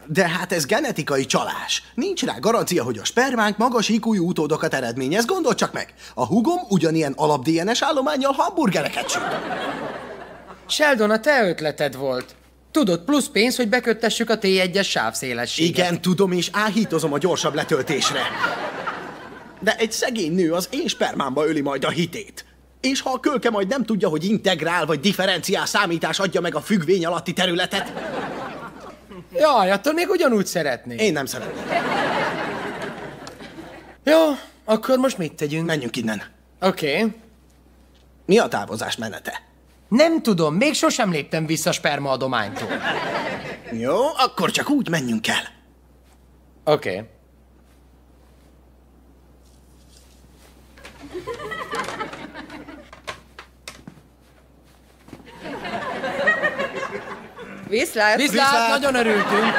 De hát ez genetikai csalás. Nincs rá garancia, hogy a spermánk magas IQ-jú utódokat eredményez. Gondold csak meg! A húgom ugyanilyen alap-DNS állománnyal hamburgereket süt. Sheldon, a te ötleted volt. Tudod, plusz pénz, hogy beköttessük a T1-es sávszélességet. Igen, tudom, és áhítozom a gyorsabb letöltésre. De egy szegény nő az én spermámba öli majd a hitét. És ha a kölke majd nem tudja, hogy integrál vagy differenciál számítás adja meg a függvény alatti területet... Jaj, attól még ugyanúgy szeretnék. Én nem szeretném. Jó, akkor most mit tegyünk? Menjünk innen. Oké. Mi a távozás menete? Nem tudom, még sosem léptem vissza spermaadománytól. Jó, akkor csak úgy menjünk el. Oké. Viszlát! Viszlát, nagyon örültünk.